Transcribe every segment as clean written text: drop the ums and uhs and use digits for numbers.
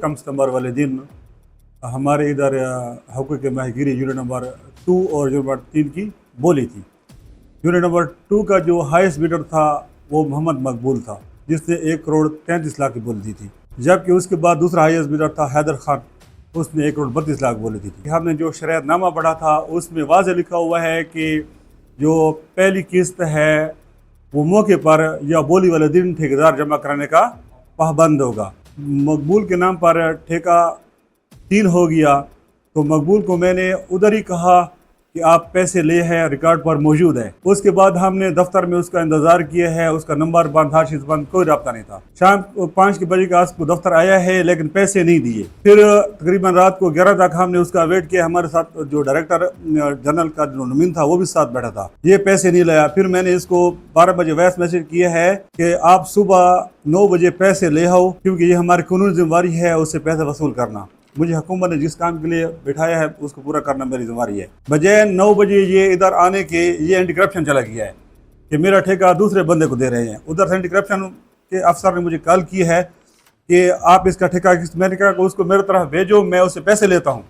कम सितंबर वाले दिन हमारे इधर हकूक़ माहीगीरी यूनिट नंबर 2 और यूनिट नंबर 3 की बोली थी। यूनिट नंबर 2 का जो हाईएस्ट बिडर था वो मोहम्मद मकबूल था, जिसने 1,33,00,000 की बोली दी थी। जबकि उसके बाद दूसरा हाईएस्ट बिडर था हैदर खान, उसने 1,32,00,000 बोली दी थी। हमने जो शरायतनामा पढ़ा था उसमें वाज़ेह लिखा हुआ है कि जो पहली किस्त है वो मौके पर या बोली वाले दिन ठेकेदार जमा कराने का पाबंद होगा। मकबूल के नाम पर ठेका 3 हो गया, तो मकबूल को मैंने उधर ही कहा कि आप पैसे ले हैं, रिकॉर्ड पर मौजूद है। उसके बाद हमने दफ्तर में उसका इंतज़ार किया है, उसका नंबर बंद था, शीश बंद, कोई रब्ता नहीं था। शाम 5 बजे के आस दफ्तर आया है लेकिन पैसे नहीं दिए। फिर तकरीबन रात को 11 तक हमने उसका वेट किया। हमारे साथ जो डायरेक्टर जनरल का जो नमीन था वो भी साथ बैठा था, ये पैसे नहीं लाया। फिर मैंने इसको 12 बजे वॉइस मैसेज किया है कि आप सुबह 9 बजे पैसे ले आओ, क्योंकि ये हमारी कानूनी जिम्मेवारी है उससे पैसे वसूल करना। मुझे हुकूमत ने जिस काम के लिए बिठाया है उसको पूरा करना मेरी जिम्मेवारी है। बजाय 9 बजे ये इधर आने के ये एंटी करप्शन चला गया है कि मेरा ठेका दूसरे बंदे को दे रहे हैं। उधर से एंटी करप्शन के अफसर ने मुझे कॉल की है कि आप इसका ठेका, मैंने कहा कि उसको मेरी तरफ भेजो, मैं उससे पैसे लेता हूँ।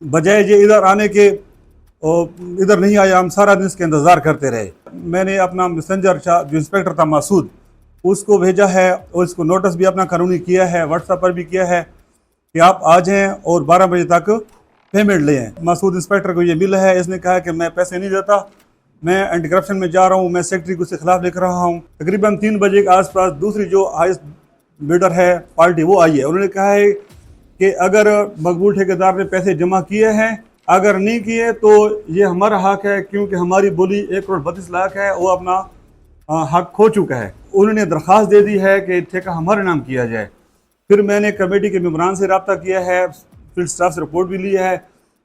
बजाय ये इधर आने के इधर नहीं आया, हम सारा दिन इसके इंतज़ार करते रहे। मैंने अपना मैसेंजर जो इंस्पेक्टर था मासूद, उसको भेजा है और इसको नोटिस भी अपना कानूनी किया है, व्हाट्सएप पर भी किया है कि आप आ जाएँ और 12 बजे तक पेमेंट ले आएँ। मासूद इंस्पेक्टर को ये मिला है, इसने कहा कि मैं पैसे नहीं देता, मैं एंटी करप्शन में जा रहा हूँ, मैं सेक्रेटरी को उसके खिलाफ लिख रहा हूँ। तकरीबन 3 बजे के आसपास दूसरी जो हाईएस्ट बिडर है पार्टी वो आई है। उन्होंने कहा है कि अगर मकबूल ठेकेदार ने पैसे जमा किए हैं, अगर नहीं किए तो ये हमारा हक है, क्योंकि हमारी बोली 1,32,00,000 है, वो अपना हक खो चुका है। उन्होंने दरख्वास्त दे दी है कि ठेका हमारे नाम किया जाए। फिर मैंने कमेटी के मेंबरान से रब्ता किया है, फील्ड स्टाफ से रिपोर्ट भी ली है,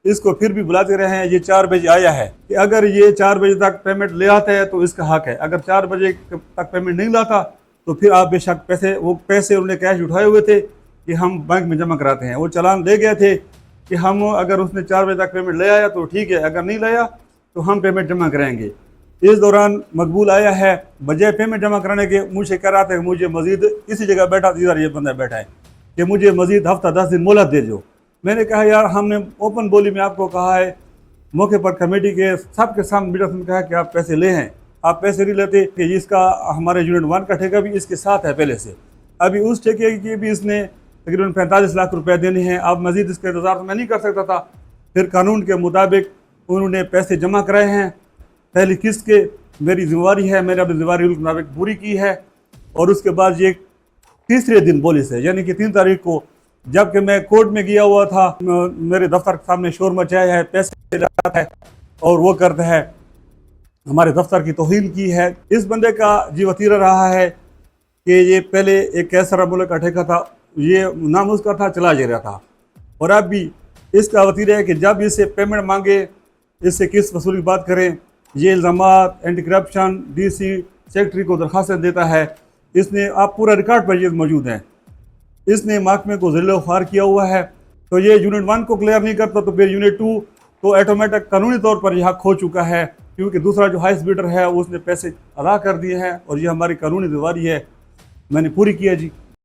इसको फिर भी बुलाते रहे हैं। ये 4 बजे आया है कि अगर ये 4 बजे तक पेमेंट ले आता है तो इसका हक है, अगर 4 बजे तक पेमेंट नहीं लाता तो फिर आप बेशक पैसे उन्होंने कैश उठाए हुए थे कि हम बैंक में जमा कराते हैं। वो चालान ले गए थे कि हम अगर उसने 4 बजे तक पेमेंट ले आया तो ठीक है, अगर नहीं लाया तो हम पेमेंट जमा कराएंगे। इस दौरान मकबूल आया है, बजाय पेमेंट जमा कराने के मुझे कह रहा था कि मुझे मजीद इसी जगह बैठा, इधर ये बंदा बैठा है कि मुझे मजीद हफ्ता 10 दिन मोहलत दे दो। मैंने कहा यार, हमने ओपन बोली में आपको कहा है, मौके पर कमेटी के सबके सामने मीडिया में कहा कि आप पैसे ले हैं, आप पैसे नहीं लेते कि इसका हमारे यूनिट 1 का ठेका भी इसके साथ है पहले से। अभी उस ठेके की भी इसने तकरीबन 45 लाख रुपए देने हैं। अब मजीद इसका इंतज़ार तो मैं नहीं कर सकता था। फिर कानून के मुताबिक उन्होंने पैसे जमा कराए हैं पहली किस्त के। मेरी जिम्मेवारी है, मैंने अपनी जिम्मेवारी के मुताबिक पूरी की है। और उसके बाद ये तीसरे दिन बोली से, यानी कि 3 तारीख को, जबकि मैं कोर्ट में गया हुआ था, मेरे दफ्तर के सामने शोर मचाया है, पैसे लाता है और वो करता है, हमारे दफ्तर की तौहीन की है। इस बंदे का जी वतीरा रहा है कि ये पहले एक कैसर मुल्क का ठेका था, ये नाम उसका था, चला जा रहा था। और अब भी इसका वतीरा है कि जब इससे पेमेंट मांगे, इससे किस्त वसूली की बात करें, ये इल्ज़ामात एंटी करप्शन DC सेक्रेटरी को दरख्वास्तें देता है। इसने आप पूरा रिकॉर्ड पर ये मौजूद है। इसने महकमे को ज़िल्ल ख्वार किया हुआ है। तो ये यूनिट 1 को क्लियर नहीं करता तो फिर यूनिट 2 तो ऑटोमेटिक कानूनी तौर पर यह खो चुका है, क्योंकि दूसरा जो हाईएस्ट बिडर है उसने पैसे अदा कर दिए हैं और ये हमारी कानूनी जिम्मेवारी है, मैंने पूरी की है जी।